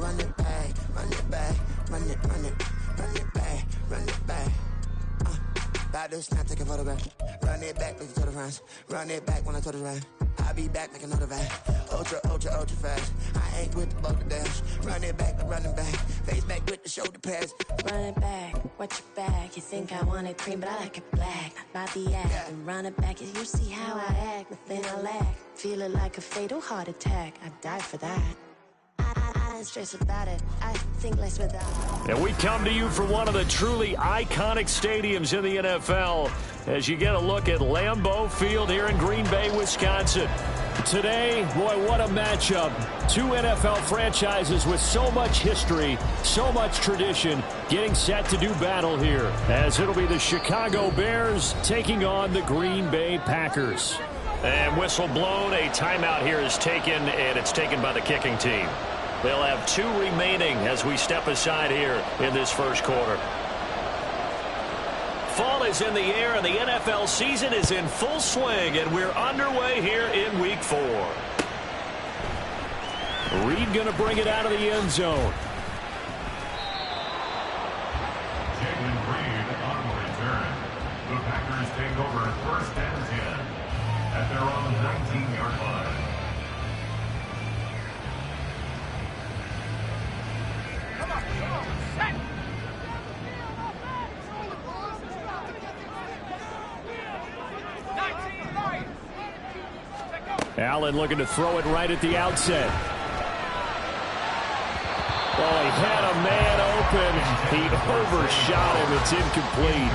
run it back, run it back, run it back, run it back. About to snap, take a photograph. Run it back, make it to the front. Run it back when I touch the right. I'll be back, make another back. Ultra, ultra, ultra fast. I ain't with the bucket dash. Run it back, I'm running back. Face back with the shoulder pads. Run it back, watch your back. You think I want it cream, but I like it black. Not the act. Yeah. And run it back, you see how I act. Nothing I lack. Feel it like a fatal heart attack. I'd die for that. I don't stress about it. I think less without it. And we come to you from one of the truly iconic stadiums in the NFL as you get a look at Lambeau Field here in Green Bay, Wisconsin. Today, boy, what a matchup. Two NFL franchises with so much history, so much tradition, getting set to do battle here, as it'll be the Chicago Bears taking on the Green Bay Packers. And whistle blown, a timeout here is taken, and it's taken by the kicking team. They'll have 2 remaining as we step aside here in this first quarter. Fall is in the air, and the NFL season is in full swing, and we're underway here in Week 4. Reed going to bring it out of the end zone. Jalen Reed on return. The Packers take over 1st and 10 at their own 19-yard line. Allen looking to throw it right at the outset. Oh, he had a man open. He overshot him. It's incomplete.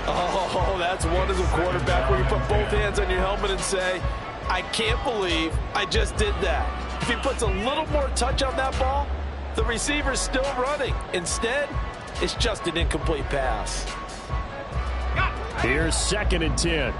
Oh, that's one as a quarterback where you put both hands on your helmet and say, I can't believe I just did that. If he puts a little more touch on that ball, the receiver's still running. Instead, it's just an incomplete pass. Here's 2nd and 10.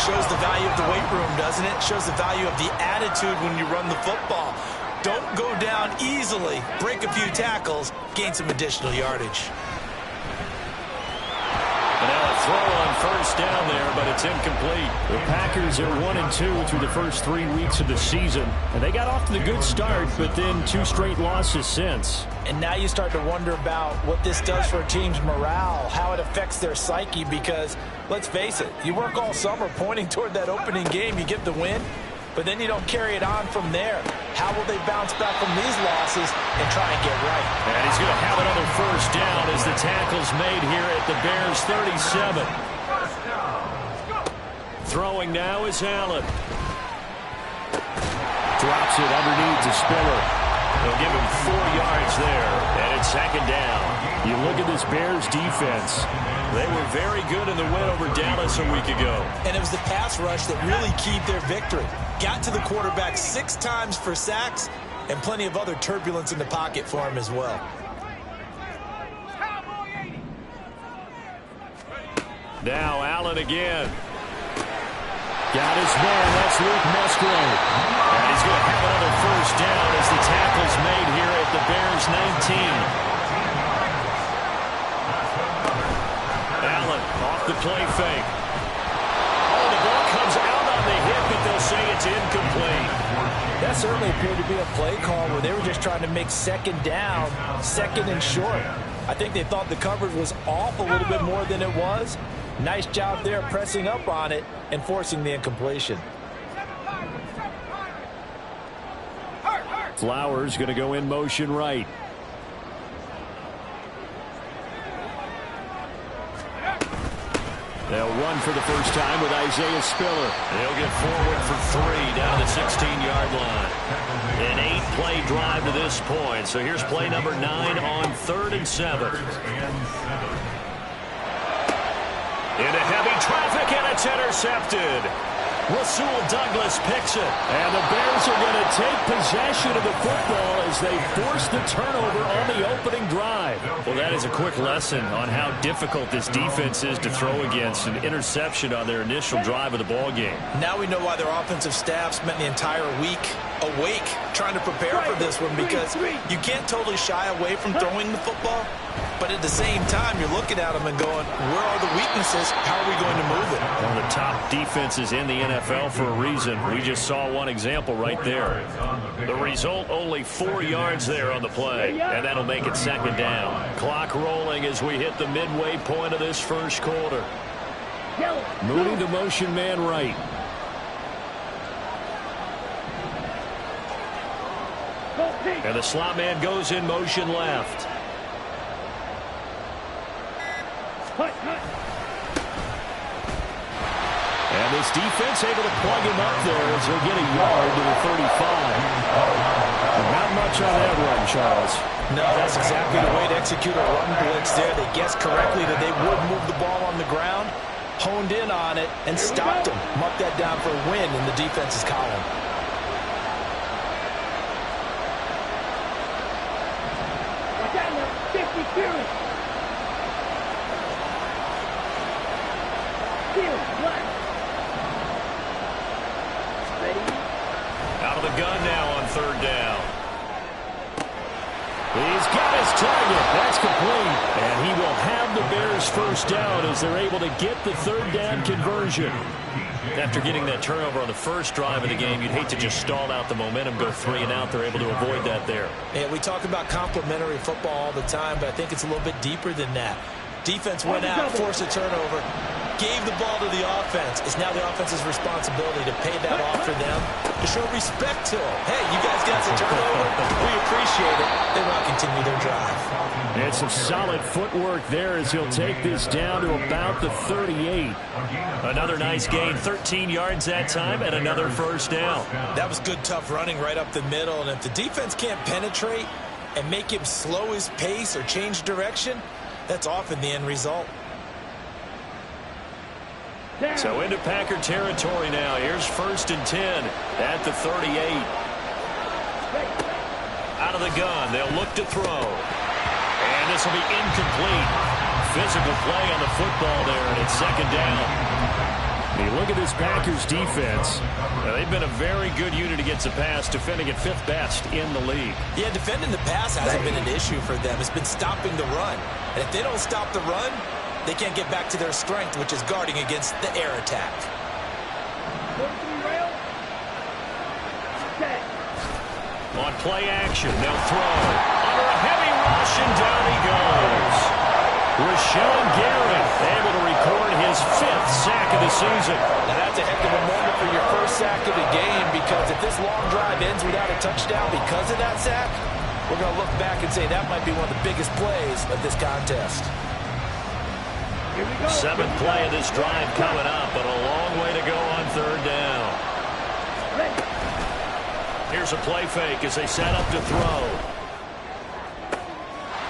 Shows the value of the weight room, doesn't it? Shows the value of the attitude when you run the football. Don't go down easily. Break a few tackles. Gain some additional yardage. And now a throw on 1st down there, but it's incomplete. The Packers are 1-2 through the first 3 weeks of the season. And they got off to the good start, but then 2 straight losses since. And now you start to wonder about what this does for a team's morale, how it affects their psyche, because let's face it, you work all summer pointing toward that opening game, you get the win, but then you don't carry it on from there. How will they bounce back from these losses and try and get right? And he's going to have another 1st down as the tackle's made here at the Bears 37. Throwing now is Allen. Drops it underneath to Spiller. They'll give him 4 yards there, and it's 2nd down. You look at this Bears defense. They were very good in the win over Dallas a week ago. And it was the pass rush that really keyed their victory. Got to the quarterback 6 times for sacks, and plenty of other turbulence in the pocket for him as well. Now Allen again. Got his man, that's Luke Musgrave. And he's going to have another 1st down as the tackle's made here at the Bears 19. Allen off the play fake. Oh, the ball comes out on the hit, but they'll say it's incomplete. That certainly appeared to be a play call where they were just trying to make 2nd down, 2nd and short. I think they thought the coverage was off a little bit more than it was. Nice job there pressing up on it and forcing the incompletion. Flowers going to go in motion right. They'll run for the first time with Isaiah Spiller. They'll get forward for 3 down the 16-yard line. An 8-play drive to this point. So here's play number 9 on 3rd and 7. Into heavy traffic, and it's intercepted. Rasul Douglas picks it. And the Bears are going to take possession of the football as they force the turnover on the opening drive. Well, that is a quick lesson on how difficult this defense is to throw against. An interception on their initial drive of the ball game. Now we know why their offensive staff spent the entire week awake trying to prepare for this one, because you can't totally shy away from throwing the football, but at the same time you're looking at them and going, where are the weaknesses? How are we going to move it? One of the top defenses in the NFL for a reason. We just saw one example right there. The result, only 4 yards there on the play, and that'll make it second down. Clock rolling as we hit the midway point of this first quarter. Moving to motion man right. And the slot man goes in motion left. And this defense able to plug him up there as he'll get a yard to the 35. Not much on that run, Charles. No, that's exactly the way to execute a run blitz there. They guessed correctly that they would move the ball on the ground, honed in on it, and stopped them. Marked that down for a win in the defense's column. Out of the gun now on third down. He's got his target. That's complete. And he will have the Bears first down as they're able to get the third down conversion. After getting that turnover on the first drive of the game, you'd hate to just stall out the momentum, go 3 and out. They're able to avoid that there. Yeah, we talk about complementary football all the time, but I think it's a little bit deeper than that. Defense went out, forced a turnover, gave the ball to the offense. It's now the offense's responsibility to pay that off for them, to show respect to them. Hey, you guys got the turnover. We appreciate it. They want to continue their drive. And some solid footwork there as he'll take this down to about the 38. Another nice gain, 13 yards that time, and another first down. That was good, tough running right up the middle, and if the defense can't penetrate and make him slow his pace or change direction, that's often the end result. So into Packer territory now. Here's 1st and 10 at the 38. Out of the gun. They'll look to throw. And this will be incomplete. Physical play on the football there, and it's second down. You look at this Packers defense. They've been a very good unit against the pass, defending at 5th best in the league. Yeah, defending the pass hasn't been an issue for them. It's been stopping the run. And if they don't stop the run, they can't get back to their strength, which is guarding against the air attack. On play action, they'll throw. Under a heavy rush, and down he goes. Rashawn Gary able to record his 5th sack of the season. Now that's a heck of a moment for your first sack of the game, because if this long drive ends without a touchdown because of that sack, we're going to look back and say that might be one of the biggest plays of this contest. 7th play of this drive coming up, but a long way to go on third down. Here's a play fake as they set up to throw.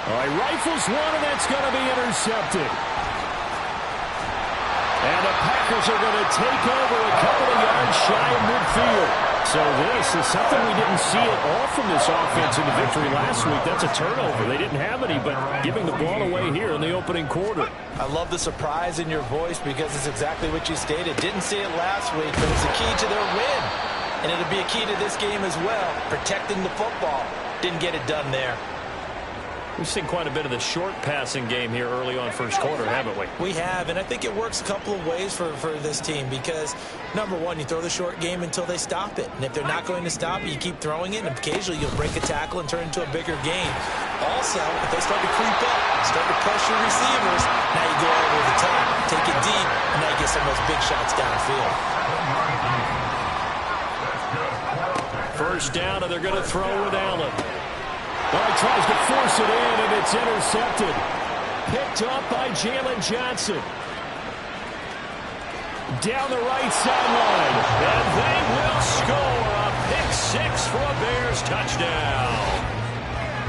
All right, rifles one, and that's going to be intercepted. And the Packers are going to take over a couple of yards shy of midfield. So this is something we didn't see at all from this offense in the victory last week. That's a turnover. They didn't have any, but giving the ball away here in the opening quarter. I love the surprise in your voice, because it's exactly what you stated. Didn't see it last week, but it's a key to their win. And it'll be a key to this game as well, protecting the football. Didn't get it done there. We've seen quite a bit of the short passing game here early on first quarter, haven't we? We have, and I think it works a couple of ways for this team, because, number one, you throw the short game until they stop it. And if they're not going to stop it, you keep throwing it, and occasionally you'll break a tackle and turn it into a bigger gain. Also, if they start to creep up, start to pressure receivers, now you go over the top, take it deep, and now you get some of those big shots downfield. First down, and they're going to throw with Allen. Well, he tries to force it in, and it's intercepted. Picked up by Jalen Johnson. Down the right sideline. And they will score a pick 6 for a Bears touchdown.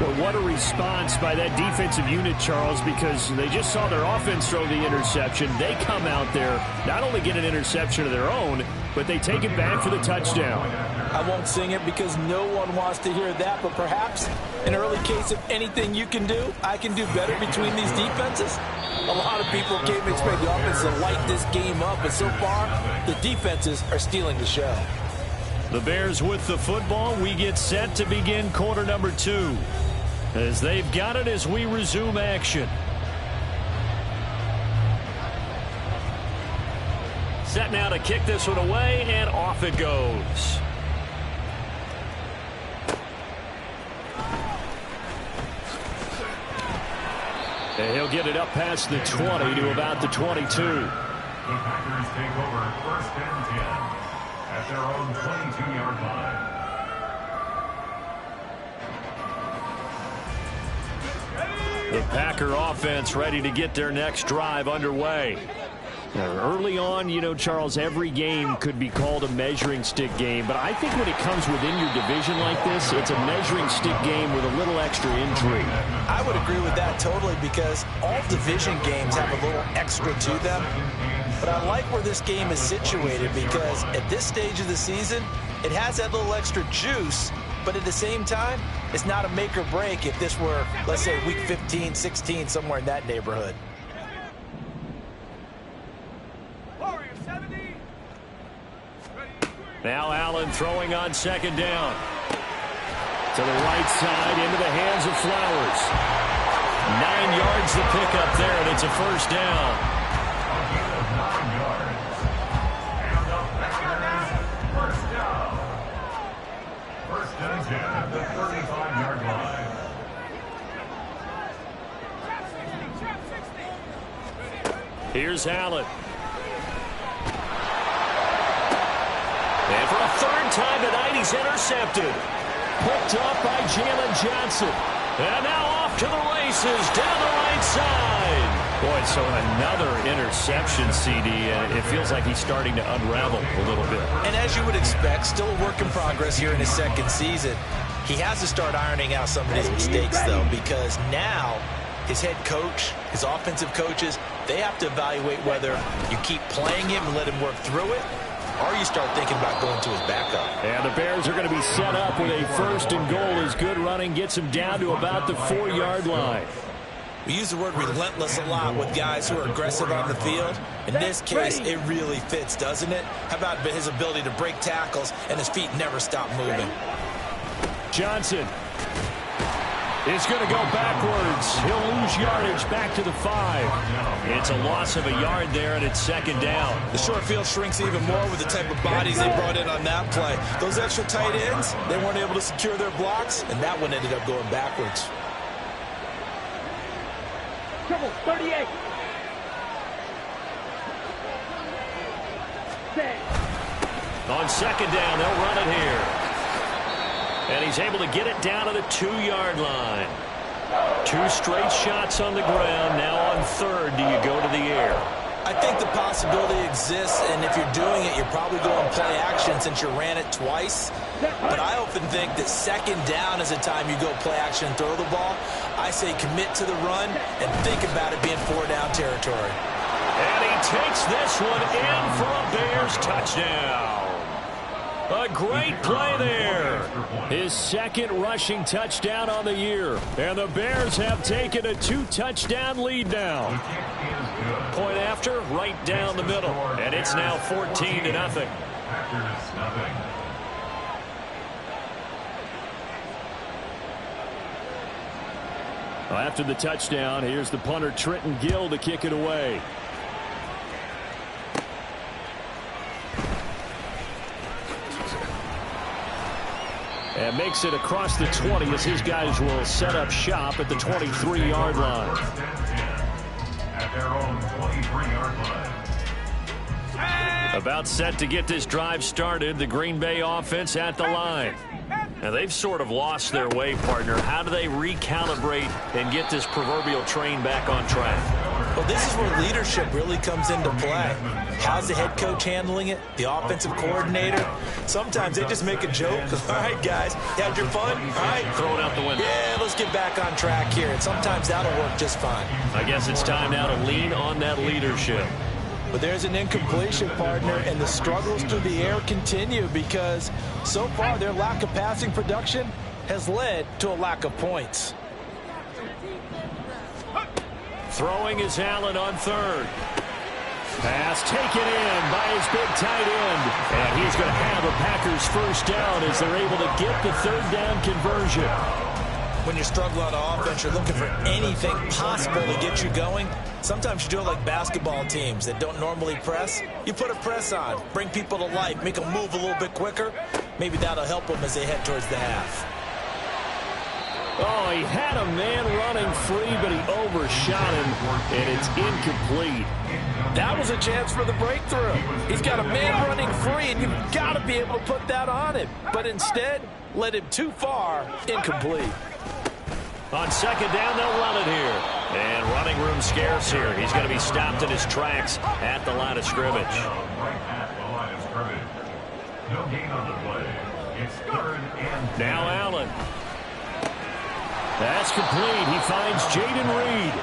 Well, what a response by that defensive unit, Charles, because they just saw their offense throw the interception. They come out there, not only get an interception of their own, but they take it back for the touchdown. I won't sing it because no one wants to hear that, but perhaps an early case of anything you can do, I can do better between these defenses. A lot of people came to expect the offense to light this game up, but so far, the defenses are stealing the show. The Bears with the football. We get set to begin quarter number 2. As they've got it as we resume action. Set now to kick this one away, and off it goes. And he'll get it up past the 20 to about the 22. The Packers take over 1st and 10 at their own 22-yard line. The Packer offense ready to get their next drive underway. Now, early on, you know, Charles, every game could be called a measuring stick game, but I think when it comes within your division like this, it's a measuring stick game with a little extra intrigue. I would agree with that totally because all division games have a little extra to them. But I like where this game is situated because at this stage of the season, it has that little extra juice. But at the same time, it's not a make or break if this were, let's say, week 15, 16, somewhere in that neighborhood. Now Allen throwing on 2nd down. To the right side, into the hands of Flowers. 9 yards to pick up there, and it's a 1st down. At the 35-yard line. Here's Allen. And for a 3rd time tonight, he's intercepted. Picked up by Jalen Johnson. And now off to the races down the right side. Boy, so another interception, CD, and it feels like he's starting to unravel a little bit. And as you would expect, still a work in progress here in his 2nd season. He has to start ironing out some of his mistakes, though, because now his head coach, his offensive coaches, they have to evaluate whether you keep playing him and let him work through it, or you start thinking about going to his backup. And the Bears are going to be set up with a 1st and goal as good running gets him down to about the 4-yard line. We use the word relentless a lot with guys who are aggressive on the field. In this case, it really fits, doesn't it? How about his ability to break tackles and his feet never stop moving? Johnson is going to go backwards. He'll lose yardage back to the 5. It's a loss of a yard there, and it's 2nd down. The short field shrinks even more with the type of bodies they brought in on that play. Those extra tight ends, they weren't able to secure their blocks, and that one ended up going backwards. Triple 38. On 2nd down, they'll run it here. And he's able to get it down to the 2-yard line. 2 straight shots on the ground. Now on 3rd, do you go to the air? I think the possibility exists, and if you're doing it, you're probably going play action since you ran it twice. But I often think that 2nd down is the time you go play action and throw the ball. I say commit to the run and think about it being 4-down territory. And he takes this one in for a Bears touchdown. A great play there. His 2nd rushing touchdown on the year. And the Bears have taken a 2-touchdown lead now. Point after, right down the middle. And it's now 14-0. Packers nothing. After the touchdown, here's the punter Trenton Gill to kick it away. And makes it across the 20 as his guys will set up shop at the 23-yard line. At their own 23-yard line. About set to get this drive started, the Green Bay offense at the line. Now, they've sort of lost their way, partner. How do they recalibrate and get this proverbial train back on track? Well, this is where leadership really comes into play. How's the head coach handling it? The offensive coordinator? Sometimes they just make a joke. All right, guys, had your fun? All right. Throw it out the window. Yeah, let's get back on track here. And sometimes that'll work just fine. I guess it's time now to lean on that leadership. But there's an incompletion, partner, and the struggles through the air continue because so far their lack of passing production has led to a lack of points. Throwing is Allen on third. Pass taken in by his big tight end. And he's going to have a Packers first down as they're able to get the third down conversion. When you're struggling on offense, you're looking for anything possible to get you going. Sometimes you do it like basketball teams that don't normally press. You put a press on, bring people to life, make them move a little bit quicker. Maybe that'll help them as they head towards the half. Oh, he had a man running free, but he overshot him, and it's incomplete. That was a chance for the breakthrough. He's got a man running free, and you've got to be able to put that on him. But instead, led him too far, incomplete. On second down, they'll run it here. And running room scarce here. He's going to be stopped in his tracks at the line of scrimmage. Right at the line of scrimmage. No gain on the play. It's 3rd and 10. Now Allen. That's complete. He finds Jaden Reed.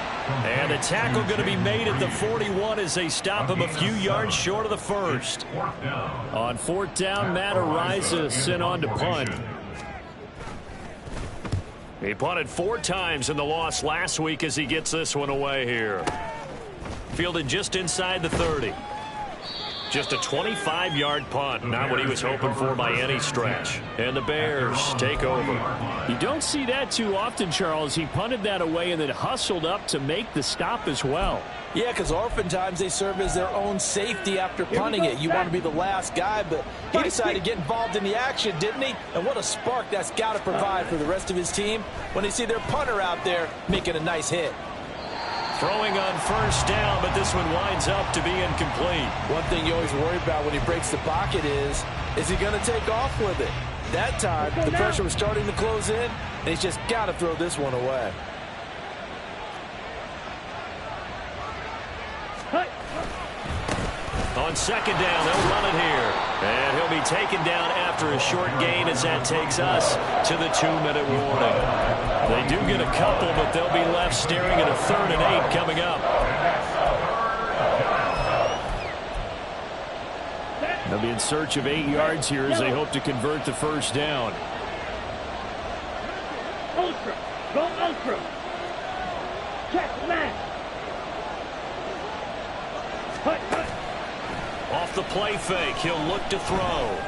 And the tackle going to be made at the 41 as they stop him a few yards short of the first. On 4th down, Matt Ariza sent on to punt. He punted 4 times in the loss last week as he gets this one away here. Fielded just inside the 30. Just a 25-yard punt, not what he was hoping for by any stretch. And the Bears take over. You don't see that too often, Charles. He punted that away and then hustled up to make the stop as well. Yeah, because oftentimes they serve as their own safety after punting it. You want to be the last guy, but he decided to get involved in the action, didn't he? And what a spark that's got to provide for the rest of his team when they see their punter out there making a nice hit. Throwing on first down, but this one winds up to be incomplete. One thing you always worry about when he breaks the pocket is he going to take off with it? That time, the pressure was starting to close in, and he's just got to throw this one away. On second down, they'll run it here. And he'll be taken down after a short gain as that takes us to the 2-minute warning. They do get a couple, but they'll be left staring at a 3rd and 8 coming up. They'll be in search of 8 yards here as they hope to convert the first down. Ultra. Go ultra. Check man. Off the play fake, he'll look to throw.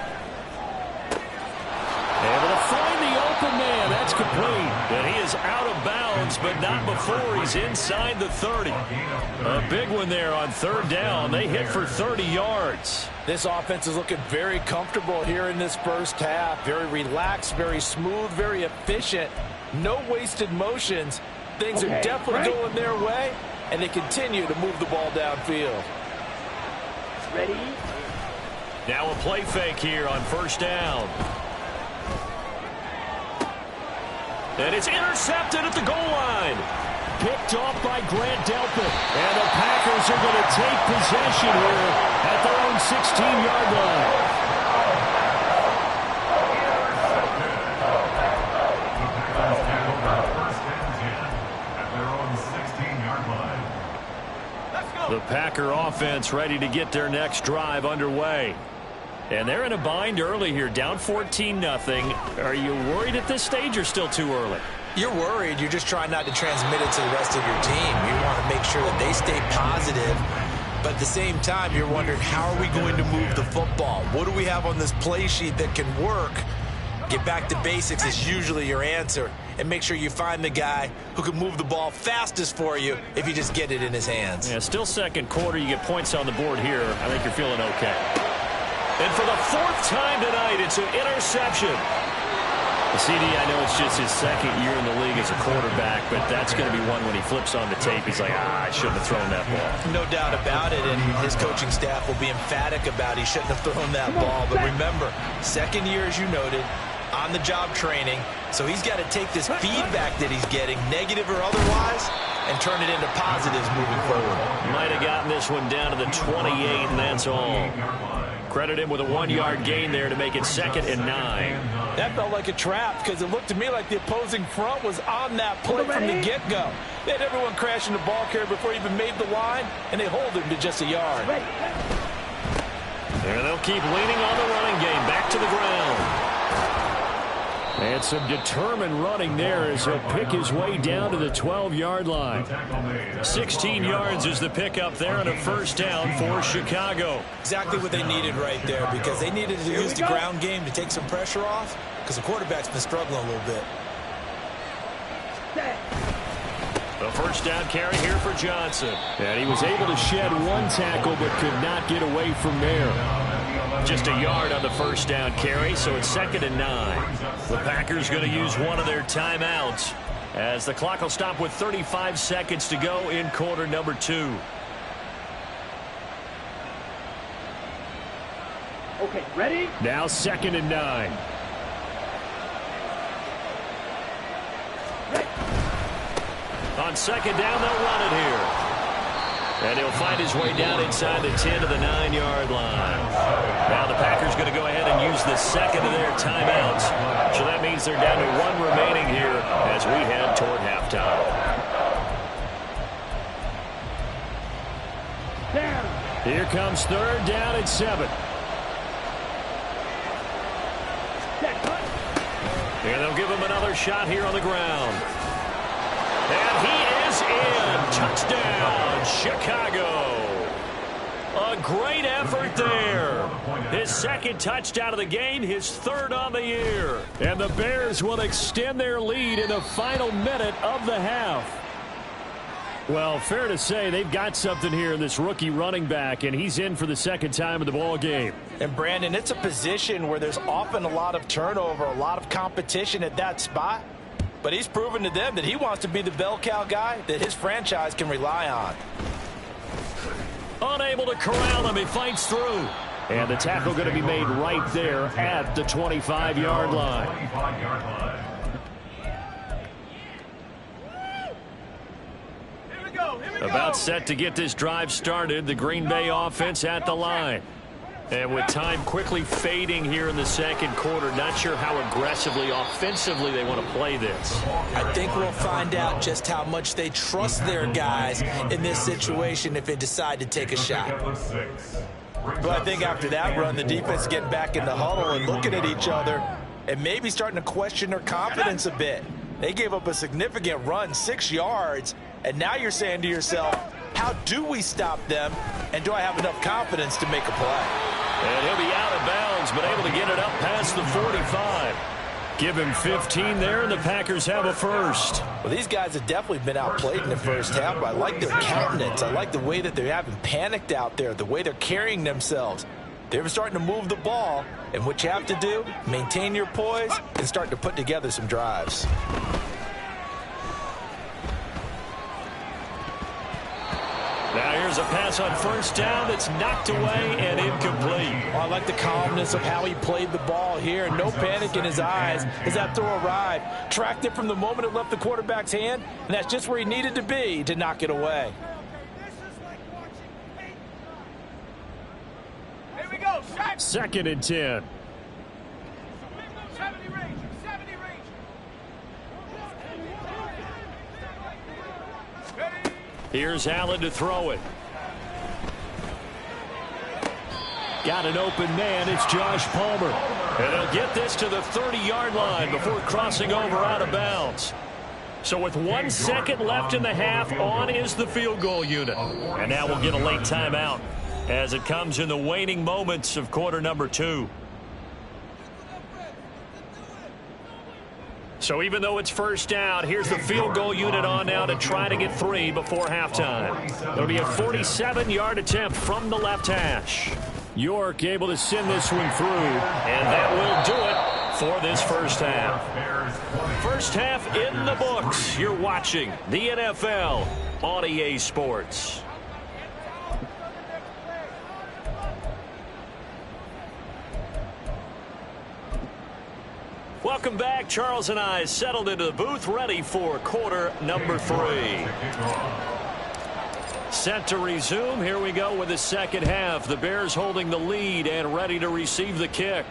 Able to find the open man. That's complete. And he is out of bounds, but not before he's inside the 30. A big one there on 3rd down. They hit for 30 yards. This offense is looking very comfortable here in this first half. Very relaxed, very smooth, very efficient. No wasted motions. Things are definitely going their way, and they continue to move the ball downfield. Ready? Now a play fake here on first down. And it's intercepted at the goal line. Picked off by Grant Delpit. And the Packers are going to take possession here at their own 16-yard line. The Packer offense ready to get their next drive underway. And they're in a bind early here, down 14-0. Are you worried at this stage or still too early? You're worried. You're just trying not to transmit it to the rest of your team. You want to make sure that they stay positive. But at the same time, you're wondering, how are we going to move the football? What do we have on this play sheet that can work? Get back to basics is usually your answer. And make sure you find the guy who can move the ball fastest for you if you just get it in his hands. Yeah, still second quarter. You get points on the board here. I think you're feeling okay. And for the 4th time tonight, it's an interception. CD, I know it's just his 2nd year in the league as a quarterback, but that's going to be one when he flips on the tape. He's like, I shouldn't have thrown that ball. No doubt about it, and his coaching staff will be emphatic about he shouldn't have thrown that ball. But remember, 2nd year, as you noted, on-the-job training, so he's got to take this feedback that he's getting, negative or otherwise, and turn it into positives moving forward. Might have gotten this one down to the 28, and that's all. Credit him with a 1-yard gain there to make it 2nd and 9. That felt like a trap because it looked to me like the opposing front was on that play from the get-go. They had everyone crashing the ball carrier before he even made the line, and they hold him to just a yard. And they'll keep leaning on the running game. Back to the ground. And some determined running there as he'll pick his way down to the 12-yard line. 16 yards is the pickup there on a first down for Chicago. Exactly what they needed right there because they needed to use the ground game to take some pressure off because the quarterback's been struggling a little bit. The first down carry here for Johnson. And he was able to shed one tackle but could not get away from there. Just a yard on the first down carry, so it's 2nd and 9. The Packers going to use one of their timeouts as the clock will stop with 35 seconds to go in quarter number 2. Okay, ready? Now 2nd and 9. On 2nd down, they'll run it here. And he'll find his way down inside the 10 to the 9-yard line. Now the Packers going to go ahead and use the 2nd of their timeouts. So that means they're down to 1 remaining here as we head toward halftime. Here comes 3rd down and 7. And they'll give him another shot here on the ground. And he is in. Touchdown, Chicago. A great effort there. His 2nd touchdown of the game, his 3rd on the year. And the Bears will extend their lead in the final minute of the half. Well, fair to say they've got something here in this rookie running back, and he's in for the 2nd time of the ball game. And, Brandon, it's a position where there's often a lot of turnover, a lot of competition at that spot. But he's proven to them that he wants to be the bell cow guy that his franchise can rely on. Unable to corral him, he fights through. And the tackle going to be made right there at the 25-yard line. About set to get this drive started, the Green Bay offense at the line. And with time quickly fading here in the 2nd quarter, not sure how aggressively, offensively they want to play this. I think we'll find out just how much they trust their guys in this situation if they decide to take a shot. But I think after that run, the defense is getting back in the huddle and looking at each other and maybe starting to question their confidence a bit. They gave up a significant run, 6 yards, and now you're saying to yourself, how do we stop them, and do I have enough confidence to make a play? And he'll be out of bounds, but able to get it up past the 45. Give him 15 there, and the Packers have a first. Well, these guys have definitely been outplayed in the first half, but I like their countenance. I like the way that they haven't panicked out there, the way they're carrying themselves. They're starting to move the ball, and what you have to do, maintain your poise and start to put together some drives. Now here's a pass on first down that's knocked away and incomplete. Well, I like the calmness of how he played the ball here. No panic in his eyes as that throw arrived. Tracked it from the moment it left the quarterback's hand, and that's just where he needed to be to knock it away. Here we go. 2nd and 10. 70 range. 70 range. Here's Allen to throw it. Got an open man. It's Josh Palmer. And they'll get this to the 30-yard line before crossing over out of bounds. So with 1 second left in the half, on is the field goal unit. And now we'll get a late timeout as it comes in the waning moments of quarter number 2. So even though it's first down, here's the field goal unit on now to try to get 3 before halftime. It'll be a 47-yard attempt from the left hash. York able to send this one through, and that will do it for this first half. First half in the books. You're watching the NFL on EA Sports. Welcome back. Charles and I settled into the booth, ready for quarter number 3. Set to resume. Here we go with the second half. The Bears holding the lead and ready to receive the kick.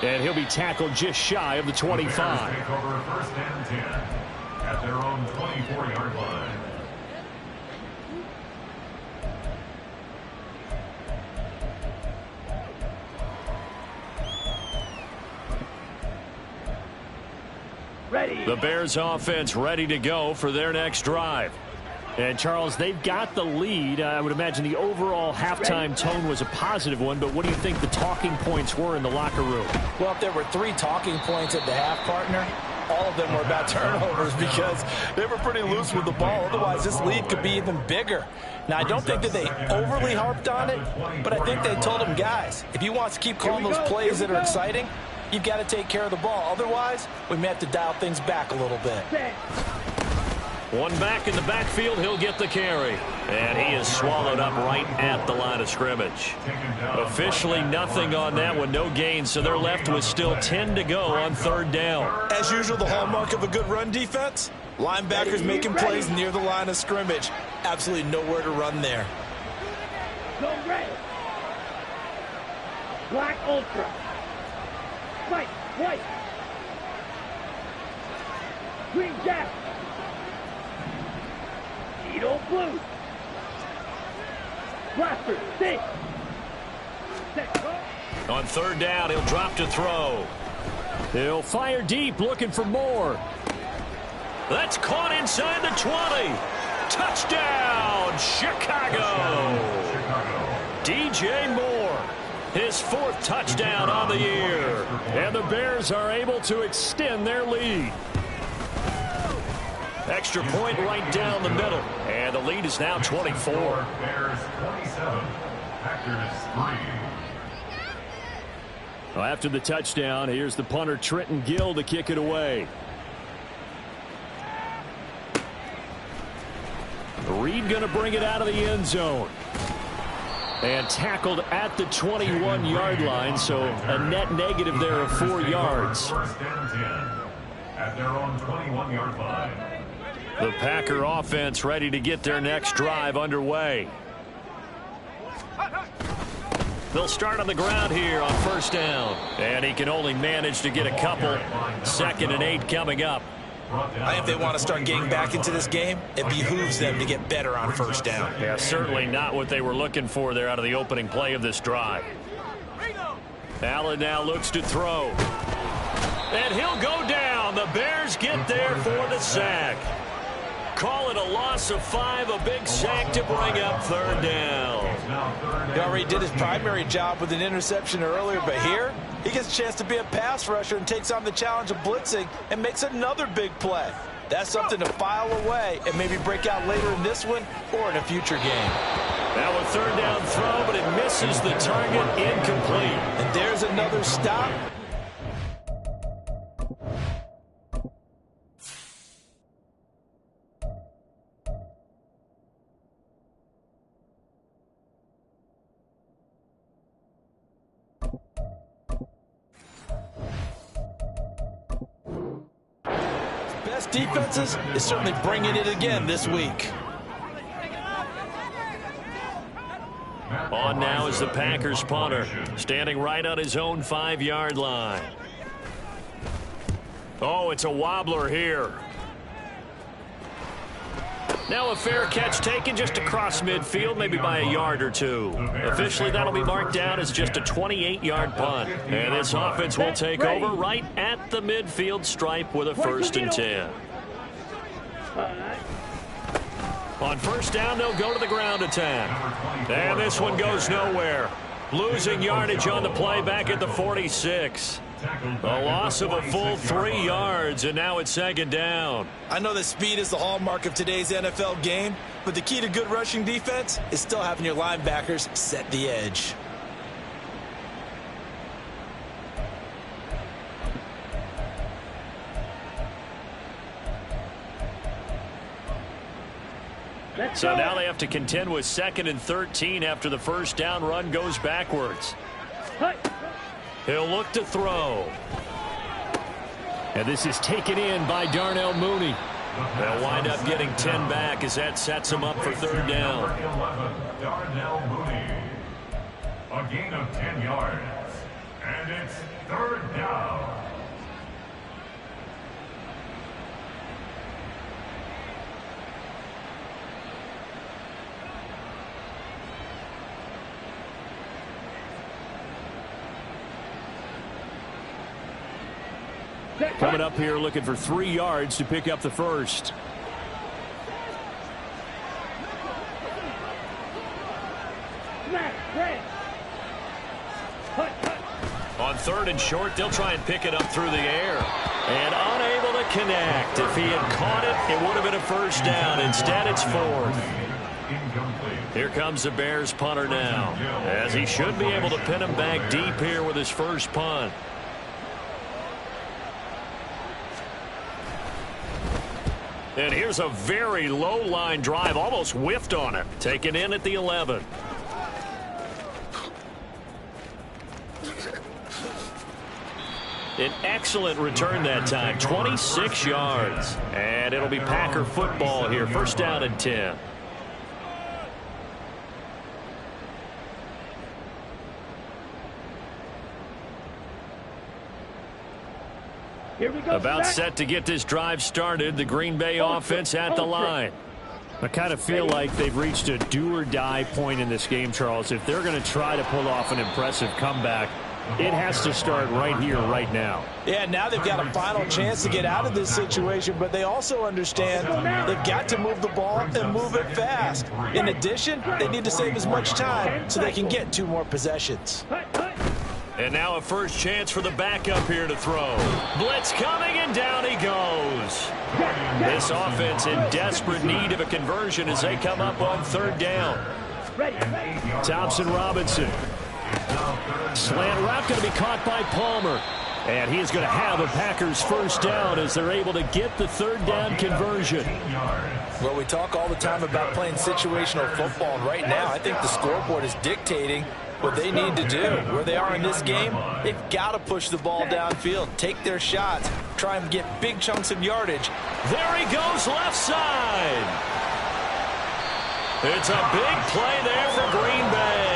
And he'll be tackled just shy of the 25. The Bears take over first and 10 at their own 24-yard line. Ready. The Bears offense ready to go for their next drive. And, Charles, they've got the lead. I would imagine the overall halftime tone was a positive one, but what do you think the talking points were in the locker room? Well, if there were 3 talking points at the half, partner, all of them were about turnovers because they were pretty loose with the ball. Otherwise, this lead could be even bigger. Now, I don't think that they overly harped on it, but I think they told them, guys, if you want to keep calling those plays that are exciting, you've got to take care of the ball. Otherwise, we may have to dial things back a little bit. One back in the backfield, he'll get the carry. And he is swallowed up right at the line of scrimmage. Officially nothing on that one, no gain, so they're left with still 10 to go on third down. As usual, the hallmark of a good run defense, linebackers making plays near the line of scrimmage. Absolutely nowhere to run there. Go red. Black Ultra. White. White. Green Jack. Edo Blue. Blaster. Six. On third down, he'll drop to throw. He'll fire deep, looking for more. That's caught inside the 20. Touchdown, Chicago. DJ Moore, his 4th touchdown on the year. And the Bears are able to extend their lead. Extra point right down the middle. And the lead is now 24. Bears 27, Packers 3. Well, after the touchdown, here's the punter Trenton Gill to kick it away. Reed going to bring it out of the end zone. And tackled at the 21-yard line, so a net negative there of 4 yards. First and 10 at their own 21-yard line. The Packer offense ready to get their next drive underway. They'll start on the ground here on first down. And he can only manage to get a couple. 2nd and 8 coming up. I think if they want to start getting back into this game, it behooves them to get better on first down. Yeah, certainly not what they were looking for there out of the opening play of this drive. Allen now looks to throw. And he'll go down. The Bears get there for the sack. Call it a loss of 5, a big sack to bring up third down. He already did his primary job with an interception earlier, but here he gets a chance to be a pass rusher and takes on the challenge of blitzing and makes another big play. That's something to file away and maybe break out later in this one or in a future game. Now a third down throw, but it misses the target, incomplete. And there's another stop. Defenses is certainly bringing it again this week. On now is the Packers punter, standing right on his own 5-yard line. Oh, it's a wobbler here. Now a fair catch taken just across midfield, maybe by a yard or 2. Officially, that'll be marked down as just a 28-yard punt. And this offense will take over right at the midfield stripe with a 1st and 10. On first down, they'll go to the ground attack. And this one goes nowhere. Losing yardage on the play back at the 46. A loss of a full 3 yards, and now it's 2nd down. I know that speed is the hallmark of today's NFL game, but the key to good rushing defense is still having your linebackers set the edge. So now they have to contend with 2nd and 13 after the first down run goes backwards. He'll look to throw. And this is taken in by Darnell Mooney. They'll wind up getting 10 back as that sets them up for 3rd down. 11, Darnell Mooney. A gain of 10 yards. And it's 3rd down. Coming up here looking for 3 yards to pick up the first. On 3rd and short, they'll try and pick it up through the air. And unable to connect. If he had caught it, it would have been a first down. Instead, it's 4th. Here comes the Bears punter now, as he should be able to pin him back deep here with his first punt. And here's a very low line drive, almost whiffed on it. Taken in at the 11. An excellent return that time, 26 yards. And it'll be Packer football here, 1st down and 10. About set to get this drive started. The Green Bay offense at the line. I kind of feel like they've reached a do-or-die point in this game, Charles. If they're going to try to pull off an impressive comeback, it has to start right here, right now. Yeah, now they've got a final chance to get out of this situation, but they also understand they've got to move the ball and move it fast. In addition, they need to save as much time so they can get 2 more possessions. And now a first chance for the backup here to throw. Blitz coming, and down he goes. This offense in desperate need of a conversion as they come up on 3rd down. Thompson Robinson. Slant route going to be caught by Palmer. And he is going to have a Packers first down as they're able to get the 3rd down conversion. Well, we talk all the time about playing situational football, and right now I think the scoreboard is dictating what they need to do. Where they are in this game, they've got to push the ball downfield, take their shots, try and get big chunks of yardage. There he goes, left side. It's a big play there for Green Bay.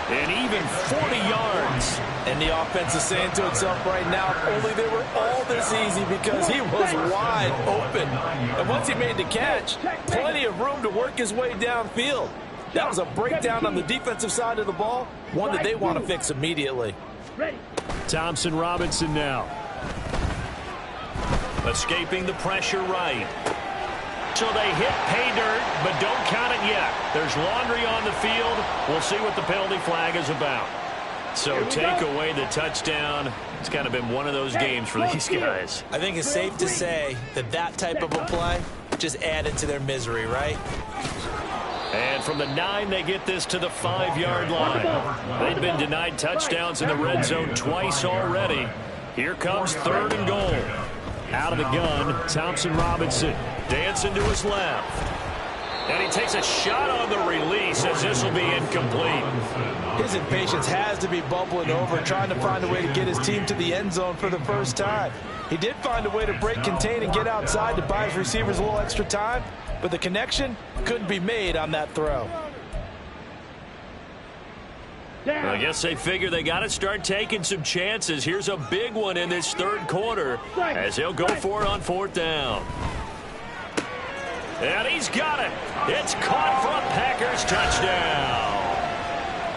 And even 40 yards. And the offense is saying to itself right now, if only they were all this easy, because he was wide open. And once he made the catch, plenty of room to work his way downfield. That was a breakdown on the defensive side of the ball, one that they want to fix immediately. Thompson Robinson now. Escaping the pressure right. So they hit pay dirt, but don't count it yet. There's laundry on the field. We'll see what the penalty flag is about. So take away the touchdown. It's kind of been one of those games for these guys. I think it's safe to say that that type of a play just added to their misery, right? And from the 9, they get this to the 5-yard line. They've been denied touchdowns in the red zone twice already. Here comes 3rd and goal. Out of the gun, Thompson Robinson. Dancing to his left. And he takes a shot on the release as this will be incomplete. His impatience has to be bubbling over, trying to find a way to get his team to the end zone for the first time. He did find a way to break, contain, and get outside to buy his receivers a little extra time, but the connection couldn't be made on that throw. I guess they figure they got to start taking some chances. Here's a big one in this 3rd quarter as they'll go for it on 4th down. And he's got it. It's caught for a Packers touchdown.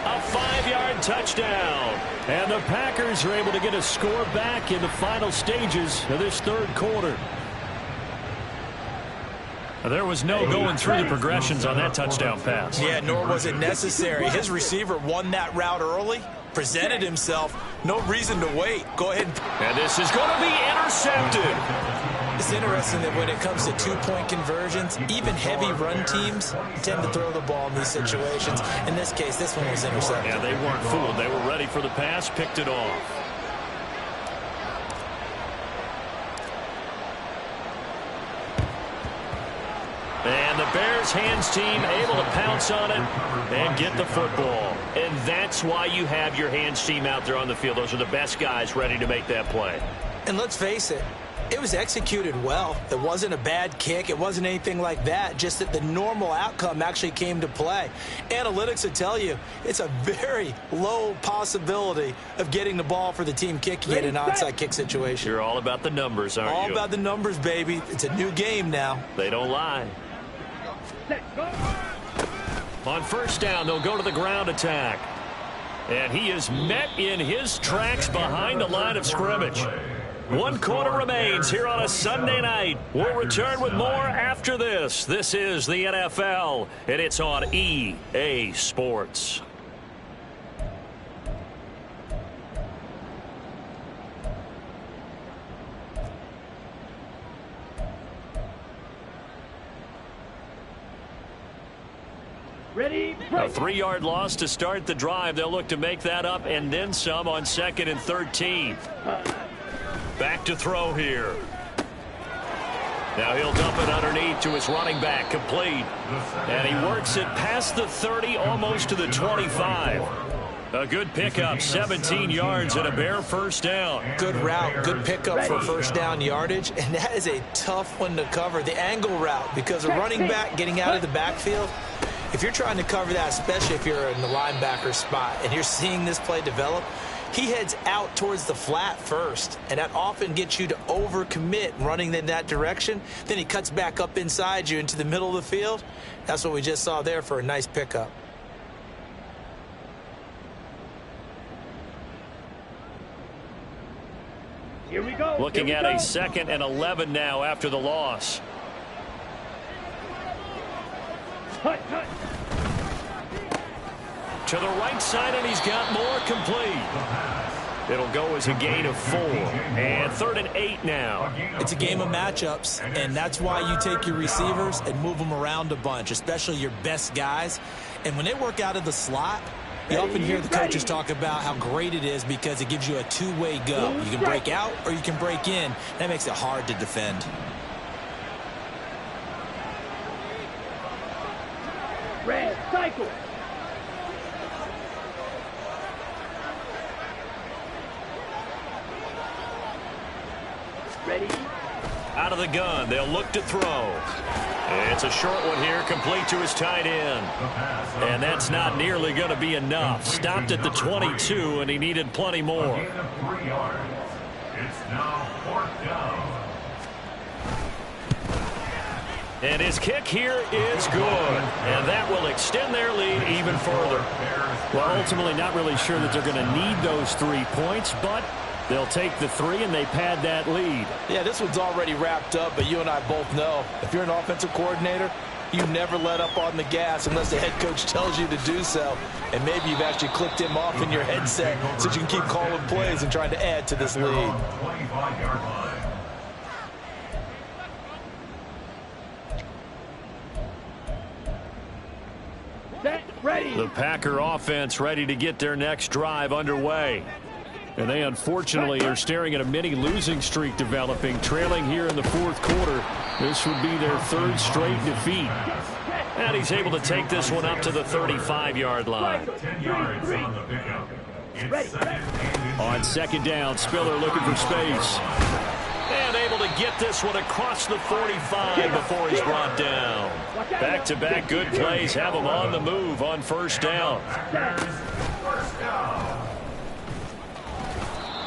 A 5-yard touchdown. And the Packers are able to get a score back in the final stages of this 3rd quarter. There was no going through the progressions on that touchdown pass. Yeah, nor was it necessary. His receiver won that route early, presented himself. No reason to wait. Go ahead. And this is going to be intercepted. It's interesting that when it comes to 2-point conversions, even heavy run teams tend to throw the ball in these situations. In this case, this one was intercepted. Yeah, they weren't fooled. They were ready for the pass, picked it off. And the Bears his hands team able to pounce on it and get the football. And that's why you have your hands team out there on the field. Those are the best guys ready to make that play. And let's face it, it was executed well. It wasn't a bad kick. It wasn't anything like that. Just that the normal outcome actually came to play. Analytics will tell you it's a very low possibility of getting the ball for the team kicking it in an onside kick situation. You're all about the numbers, aren't you? All about the numbers, baby. It's a new game now. They don't lie. On first down, they'll go to the ground attack. And he is met in his tracks behind the line of scrimmage. 1 quarter remains here on a Sunday night. We'll return with more after this. This is the NFL, and it's on EA Sports. Ready, A 3-yard loss to start the drive. They'll look to make that up and then some on 2nd and 13. Back to throw here. Now he'll dump it underneath to his running back, complete. And he works it past the 30, almost to the 25. A good pickup, 17 yards and a bare first down. Good route, good pickup for first down yardage, and that is a tough one to cover, the angle route, because a running back getting out of the backfield, if you're trying to cover that, especially if you're in the linebacker spot and you're seeing this play develop, he heads out towards the flat first, and that often gets you to overcommit running in that direction. Then he cuts back up inside you into the middle of the field. That's what we just saw there for a nice pickup. Here we go. Looking at a 2nd and 11 now after the loss. Hut, hut. To the right side, and he's got more, complete. It'll go as a gain of 4. And 3rd and 8 now. It's a game of matchups, and that's why you take your receivers and move them around a bunch, especially your best guys. And when they work out of the slot, you often hear the coaches talk about how great it is because it gives you a two-way go. You can break out or you can break in. That makes it hard to defend. Red cycle. Ready. Out of the gun, they'll look to throw. It's a short one here, complete to his tight end. And that's not nearly going to be enough. Stopped at the 22, and he needed plenty more. It's now 4th down. And his kick here is good. And that will extend their lead even further. Well, ultimately not really sure that they're going to need those 3 points, but they'll take the 3 and they pad that lead. Yeah, this one's already wrapped up, but you and I both know if you're an offensive coordinator, you never let up on the gas unless the head coach tells you to do so. And maybe you've actually clicked him off in your headset so you can keep calling plays and trying to add to this lead. 25-yard line. Set. Ready. The Packer offense ready to get their next drive underway. And they unfortunately are staring at a mini losing streak developing, trailing here in the 4th quarter. This would be their 3rd straight defeat. And he's able to take this one up to the 35-yard line. 10 yards on the pickup. It's 2nd and On 2nd down, Spiller looking for space. And able to get this one across the 45 before he's brought down. Back-to-back good plays have him on the move on first down. first down.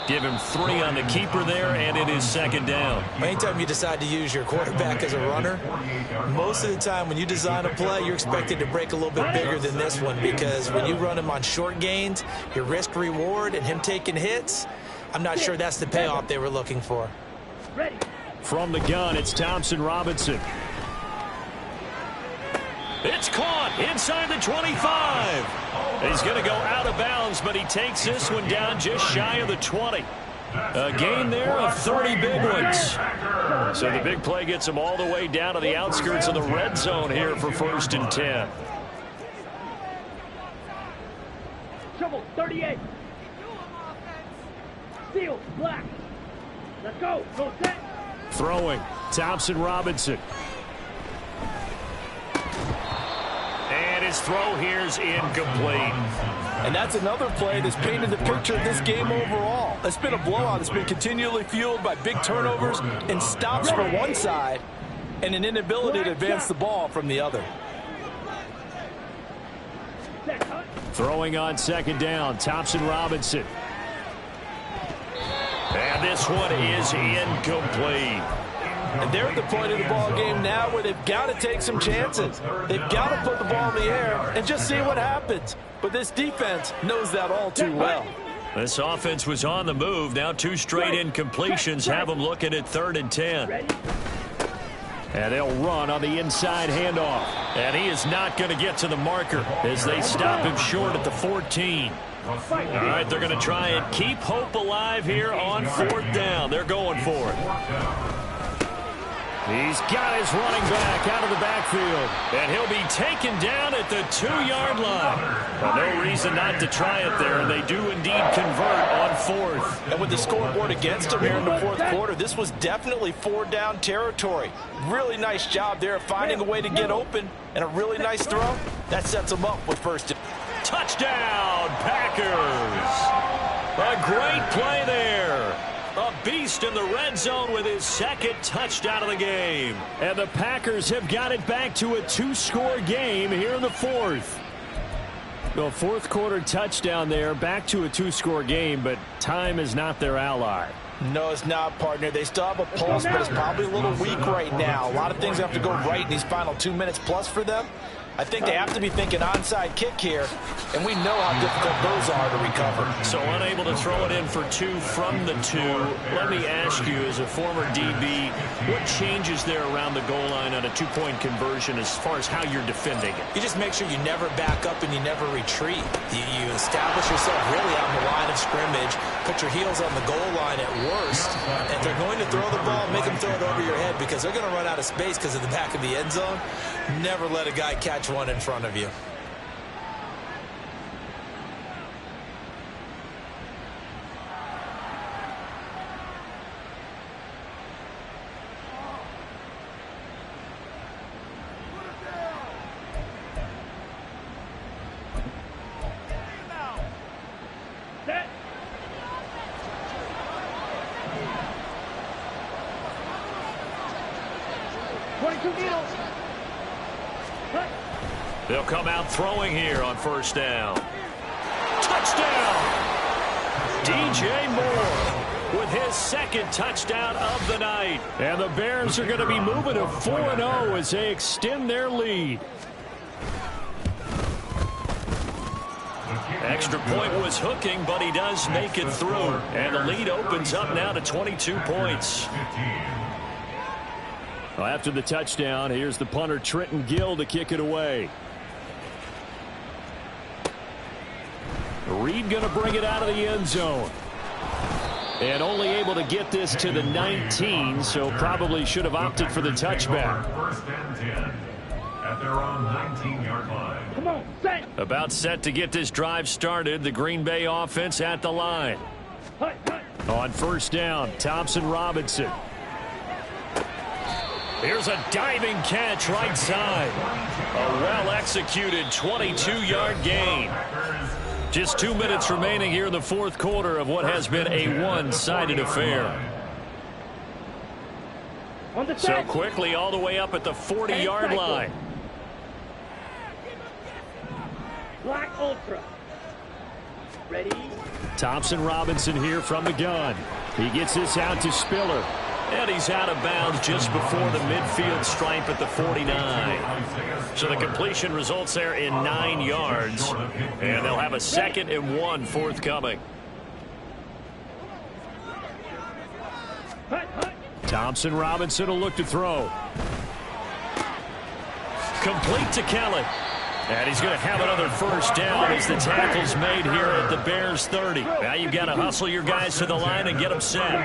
Give him 3 on the keeper there, and it is 2nd down. Anytime you decide to use your quarterback as a runner, most of the time when you design a play, you're expected to break a little bit bigger than this one because when you run him on short gains, your risk-reward and him taking hits, I'm not sure that's the payoff they were looking for. Ready. From the gun, it's Thompson Robinson. It's caught inside the 25. He's going to go out of bounds, but he takes this one down just shy of the 20. A gain there of 30 big ones. So the big play gets him all the way down to the outskirts of the red zone here for 1st and 10. Trouble. 38. Seal. Black. Let's go. Go set. Throwing. Thompson Robinson. his throw here's incomplete. And that's another play that's painted the picture of this game overall. It's been a blowout. It's been continually fueled by big turnovers and stops from one side and an inability to advance the ball from the other. Throwing on second down, Thompson Robinson. And this one is incomplete. And they're at the point of the ball game now where they've got to take some chances. They've got to put the ball in the air and just see what happens. But this defense knows that all too well. This offense was on the move. Now 2 straight incompletions have them looking at 3rd and 10. And they'll run on the inside handoff. And he is not going to get to the marker as they stop him short at the 14. All right, they're going to try and keep hope alive here on 4th down. They're going for it. He's got his running back out of the backfield. And he'll be taken down at the 2-yard line. Well, no reason not to try it there, and they do indeed convert on 4th. And with the scoreboard against them here in the 4th quarter, this was definitely 4-down territory. Really nice job there of finding a way to get open, and a really nice throw. That sets them up with 1st down. Touchdown, Packers. A great play there. A beast in the red zone with his 2nd touchdown of the game. And the Packers have got it back to a 2-score game here in the 4th. The 4th quarter touchdown there, back to a 2-score game, but time is not their ally. No, it's not, partner. They still have a pulse, but it's probably a little weak right now. A lot of things have to go right in these final 2 minutes plus for them. I think they have to be thinking onside kick here, and we know how difficult those are to recover. So unable to throw it in for 2 from the 2. Let me ask you, as a former DB, what changes there around the goal line on a 2-point conversion as far as how you're defending it? You just make sure you never back up and you never retreat. You establish yourself really out in the line of scrimmage, put your heels on the goal line at worst. And if they're going to throw the ball, make them throw it over your head because they're going to run out of space because of the back of the end zone. Never let a guy catch one in front of you. Set. They'll come out throwing here on 1st down. Touchdown! DJ Moore with his 2nd touchdown of the night. And the Bears are going to be moving to 4-0 as they extend their lead. Extra point was hooking, but he does make it through. And the lead opens up now to 22 points. Well, after the touchdown, here's the punter, Trenton Gill, to kick it away. Reed going to bring it out of the end zone. And only able to get this to the 19, so probably should have opted for the touchback. 1st and 10 at their own 19-yard line. Come on, set. About set to get this drive started. The Green Bay offense at the line. Hut, hut. On 1st down, Thompson Robinson. Here's a diving catch right side. A well-executed 22-yard gain. Just 2 minutes remaining here in the 4th quarter of what has been a one-sided affair. On the So set. quickly all the way up at the 40-yard line. Black Ultra. Ready. Thompson Robinson here from the gun. He gets this out to Spiller. And he's out of bounds just before the midfield stripe at the 49. So the completion results there in 9 yards. And they'll have a 2nd and 1 forthcoming. Hut, hut. Thompson Robinson will look to throw. Complete to Kelly. And he's going to have another 1st down as the tackle's made here at the Bears 30. Now you've got to hustle your guys to the line and get them set.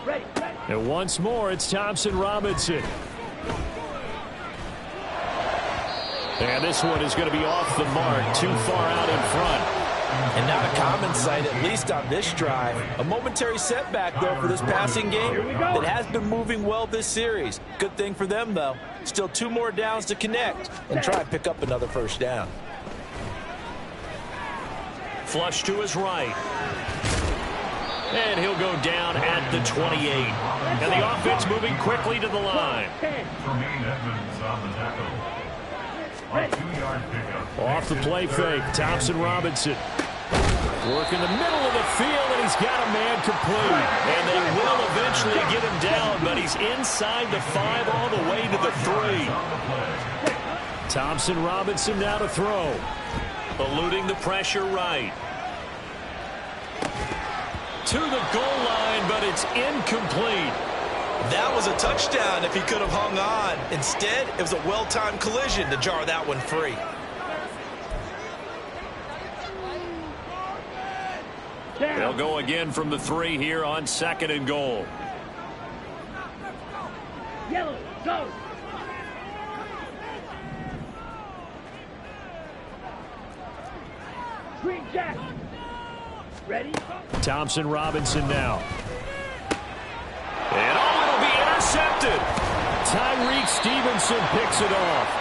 Ready. And once more, it's Thompson Robinson. And this one is going to be off the mark, too far out in front. And not a common sight, at least on this drive. A momentary setback, though, for this passing game that has been moving well this series. Good thing for them, though. Still 2 more downs to connect and try and pick up another first down. Flush to his right. And he'll go down at the 28. And the offense moving quickly to the line. Tremaine Edmonds on the tackle. A 2-yard pickup. Off the play fake, Thompson Robinson. Work in the middle of the field, and he's got a man complete. And they will eventually get him down, but he's inside the 5 all the way to the 3. Thompson Robinson now to throw. Eluding the pressure right. To the goal line, but it's incomplete. That was a touchdown if he could have hung on. Instead, it was a well-timed collision to jar that one free. They'll go again from the 3 here on 2nd and goal. Yellow, go. Green Jack. Ready? Thompson Robinson now. And it'll be intercepted. Tyreek Stevenson picks it off.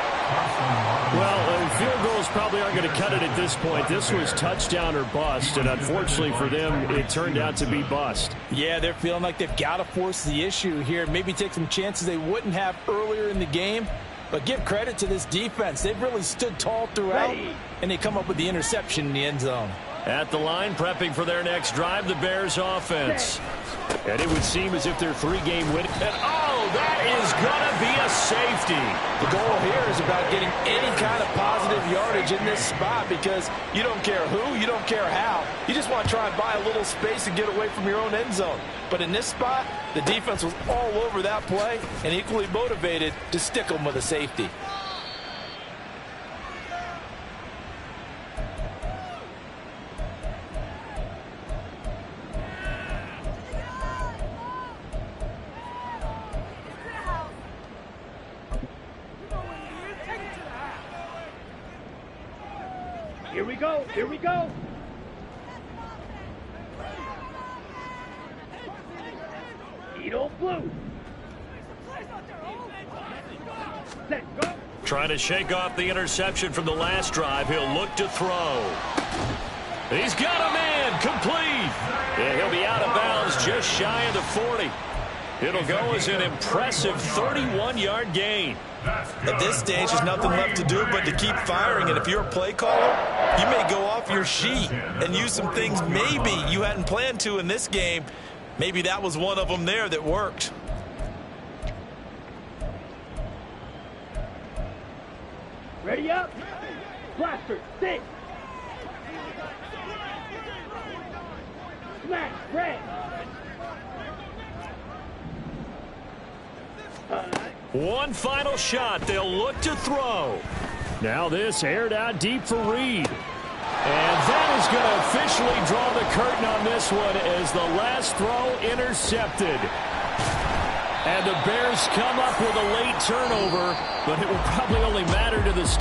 Well, field goals probably aren't going to cut it at this point. This was touchdown or bust, and unfortunately for them, it turned out to be bust. Yeah, they're feeling like they've got to force the issue here. Maybe take some chances they wouldn't have earlier in the game. But give credit to this defense. They've really stood tall throughout, and they come up with the interception in the end zone. At the line, prepping for their next drive, the Bears offense. And it would seem as if they're 3-game win. And, oh, that is going to be a safety. The goal here is about getting any kind of positive yardage in this spot because you don't care who, you don't care how. You just want to try and buy a little space and get away from your own end zone. But in this spot, the defense was all over that play and equally motivated to stick them with a safety. Here we go. Here we go. Edo blue. Set, go. Trying to shake off the interception from the last drive. He'll look to throw. He's got a man complete. And he'll be out of bounds just shy of the 40. It'll go as an impressive 31-yard gain. At this stage, there's nothing left to do but to keep firing. And if you're a play caller, you may go off your sheet and use some things maybe you hadn't planned to in this game. Maybe that was one of them there that worked. Ready up. Blaster, stick. Smash, red. One final shot. They'll look to throw. Now this aired out deep for Reed. And that is going to officially draw the curtain on this one as the last throw intercepted. And the Bears come up with a late turnover, but it will probably only matter to the